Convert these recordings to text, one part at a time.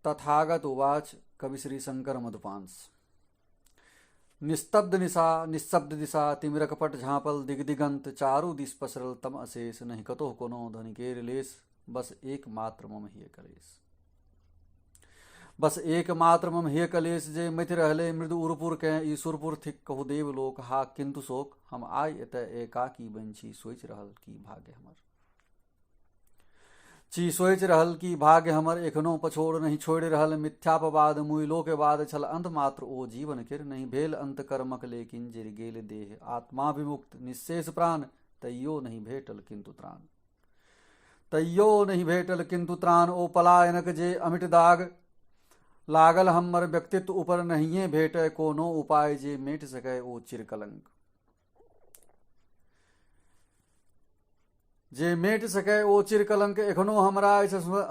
तथागत उवाच कवि श्री शंकर मधुपांस। निस्तब्ध निशा निशब्द दिशा तिमिरकपट झांपल दिगदिगंत चारु दिस पसरल तम अशेष नहीं कतो कोनो ध्वनि केर लेस बस एकमात्र मम हिय कलेश। बस एकमात्र मम हिय कलेश जे मति रहले मृदु उरपुर के ई सुरपुर थिक कहु देव लोक हा किंतु शोक हम आय एतय एकाकी बंछी सोच रहल की भाग्य हमर। ची सोच रहल की भाग्य हमर एखनो पछोड़ नहीं छोड़ रहल मिथ्यापवाद मुइलो के बाद छल अंत मात्र ओ जीवन किर नहीं भेल अंत कर्मक लेकिन जिर गेल देह आत्मा विमुक्त निशेष प्राण तैयो नहीं भेटल किंतु त्राण। तैयो नहीं भेटल किंतु त्राण ओ पलायनक जे अमिट दाग लागल हमर व्यक्तित्व ऊपर नहीं भेटे कोनो उपाय जे मेट सके ओ चिरकलंक। जे मेट सके ओ चिरकलंक एखनो हमरा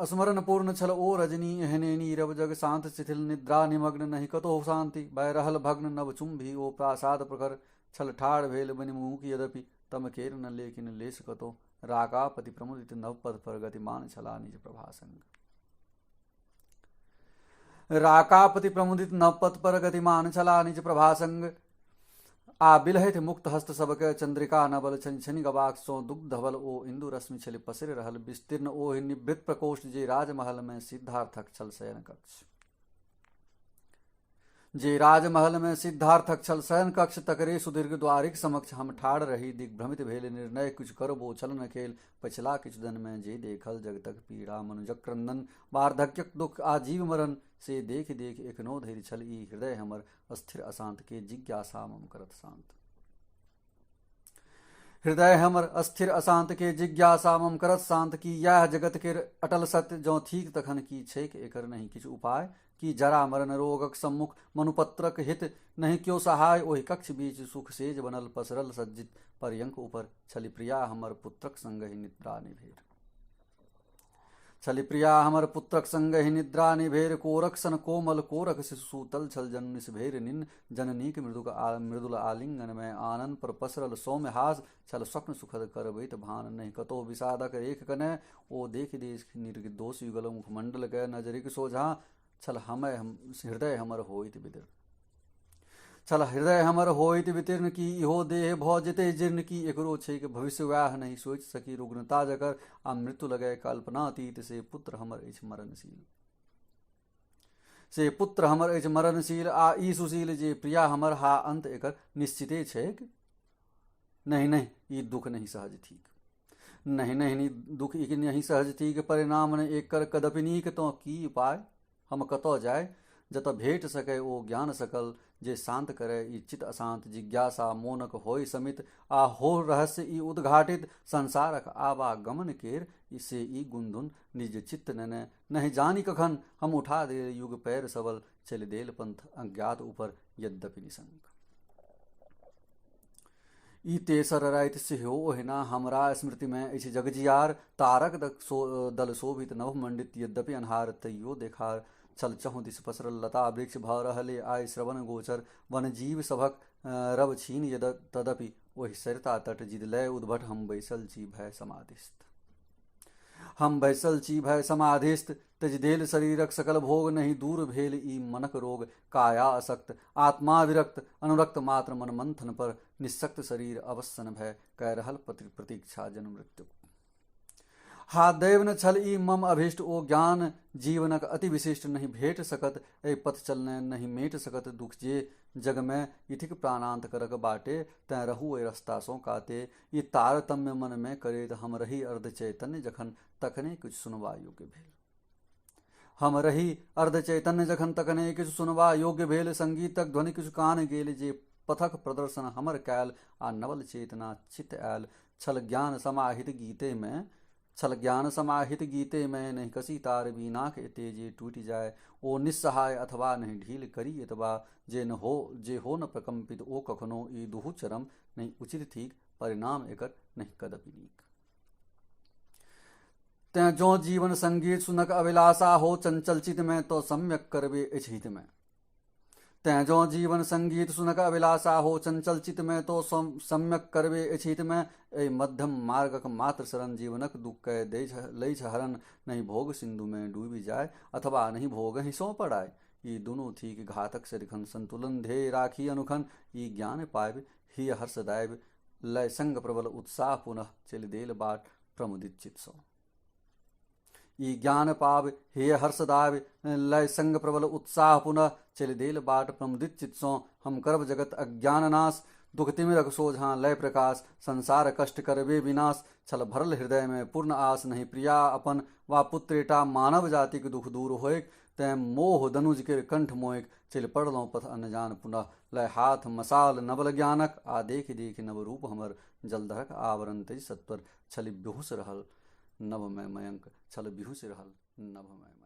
स्मरण पूर्ण छल ओ रजनी एहने नीरव जग शांत शिथिल निद्रा निमग्न नहीं कतो शांति बह रहल भग्न नव चुंभी ओ प्रासाद प्रखर छल ठाड़ भेल बनि मुख यद्यपि तम केर न लेकिन लेस कतो रागापति प्रमुदित नव पद पर गतिमान छला निज प्रभासंग। राकापति प्रमुदित नव पद पर गतिमान छला निज प्रभासंग। आ बिलहित मुक्त हस्त सबके चंद्रिका नबल छन छनि गवाक सो दुग्ध धवल ओ इंदु रश्मि छलि पसिर रहल विस्तीर्ण ओ निवृत्त प्रकोष्ठ जे राजमहल में सिद्धार्थक छल शयन कक्ष। जे राजमहल में सिद्धार्थक छल शयन कक्ष तकरे सुदीर्घ द्वारिक समक्ष हम ठाड़ रही दिग्भ्रमित भेल निर्णय कुछ करबो छल न खेल पछला किछु दिन में जे देखल जगतक पीड़ा मनुजक क्रंदन वार्धक्यक दुख आजीव मरण से देख देख एखनो धैर्य छल ई हृदय हमर अस्थिर अशांत के जिज्ञासा मम करत शांत। हृदय हमर अस्थिर अशांत के जिज्ञासा मम करत शांत की यह जगत के अटल सत्य जो ठीक तखन की छैक एकर नहीं किछु उपाय कि जरा मरण रोगक सम्मुख मनुपत्रक हित नहीं क्यों सहाय ओहि कक्ष बीच सुख सेज बनल पसरल सज्जित पर्यंक ऊपर छलि प्रिया हमर पुत्रक संग ही निद्रा निभेर। छलि प्रिया हमर पुत्रक संग ही निद्रा निभेर कोरक सन कोमल कोरक शिशु सूतल छल जन निस्भेर निन जननीक मृदुल आलिंगन में आनंद पर पसरल सौम्य हास छल स्वप्न सुखद करबैत भान नहीं कतो विषादक रेख कने ओ देख देश निर्दोष युगल मुखमंडल के नजरिक सोझा छल हृदय हमर होइत विदीर्ण। छल हृदय हमर होइत वितीर्ण की इहो देह भौ जेते जीर्ण की एकरो छैक भविष्य व्याह नहीं सोच सकी रुग्णता जकर आ मृत्यु लगे कल्पनातीत से पुत्र हमर अछि मरणशील। से पुत्र हमर अछि मरणशील आ ई सुशील जे प्रिया हमर हा अंत एकर निश्चिते छैक। नहीं नहीं ई दुख नहीं सहज ठीक नहीं नहीं दुख ई नहीं सहज ठीक परिणाम ने एकर कदपि नीक तो की उपाय हम कतो जाय जत भेट सके ओ ज्ञान सकल जे शांत करे ई चित अशांत जिज्ञासा मोनक होय समित आ हो रहस्य ई उद्घाटित संसारक आवागमन केर इसे ई गुंधुन निज चित्त ने नहीं जानी कखन हम उठा दे युग पैर सबल चल देल पंथ अज्ञात ऊपर यद्यपि निशंक। ई तेसर राति सेहो ओहिना हमरा स्मृति में अछि जगजियार तारक दल शोभित नव मंडित यद्यपि अन्हार तैयो देखार छल चहु दिस पसरल लता वृक्ष भ रहले आय श्रवण गोचर वन जीव सभक रव छीन यद तदपि ओहि सरिता तट जिद लय उद्भट हम बैसल छी भय समाधिस्थ। हम बैसल छी भय समाधिस्थ तज देल शरीरक सकल भोग नहीं दूर भेल ई मनक रोग काया असक्त आत्मा विरक्त अनुरक्त मात्र मन मंथन पर निशक्त शरीर अवसन भय कह रहल प्रतीक्षा जन्म मृत्यु। हा दैव न छल ई मम अभीष्ट ओ ज्ञान जीवनक अति विशिष्ट नहीं भेट सकत ए पथ चलने नहीं मेट सकत दुख जे जग में इथिक प्राणांत करक बाटे तै रहु ए रस्ता सो काते ई तारतम्य मन में करे हम रही अर्ध चैतन्य जखन तखने कुछ सुनवा योग्य भेल। हम रही अर्ध चैतन्य जखन तखने किछु सुनवा योग्य भेल संगीतक ध्वनि किछु कान गेल जे पथक प्रदर्शन हमर कैल आ नवल चेतना चित आयल छल ज्ञान समाहित गीते में नहीं कसी तार बीना के तेजे टूट जाए ओ निस्सहाय अथवा नहीं ढील करी अथवा जे हो न प्रकंपित ओ कखनो ई दुहु चरम नहीं उचित ठीक परिणाम एकर नहीं कदपि नीक। तै जो जीवन संगीत सुनक अभिलाषा हो चंचल चित में तो सम्यक करबे इच्छित में तैजो जीवन संगीत सुनक अभिलाषा हो, चंचल चित में तो सम्यक करवे इच्छित में। ए मध्यम मार्गक मात्र शरण, जीवनक दुख कह लई हरण। नहीं भोग सिंधु में डूबी जाए, अथवा नहीं भोग ही सो पड़ाए। ये दोनों थी कि घातक सरिखन, संतुलन ध्येय राखी अनुखन। ये ज्ञान पाए ही हर्षदायब, लय संग प्रबल उत्साह पुनः चल देल बाट प्रमुदित चित सो। ये ज्ञान पाव हे हर्षदाव, लय संग प्रबल उत्साह पुनः चल देल बाट प्रमुदित चित्सों। हम करब जगत अज्ञान नाश, दुख तिमिरक सोझा लय प्रकाश। संसार कष्ट करवे विनाश, छल भरल हृदय में पूर्ण आस। नहीं प्रिया अपन वा पुत्रेटा, मानव जाति के दुख दूर होएक। तै मोह दनुज के कंठ मोएक, चल पड़लों पथ अनजान पुनः। लय हाथ मसाल नवल ज्ञानक, आ देख देख नव रूप हमर। जलधरक आवरण तेज सत्वर, छल बेहुस रहल नभ में मयंक। छल बिहुस रहल नभ में।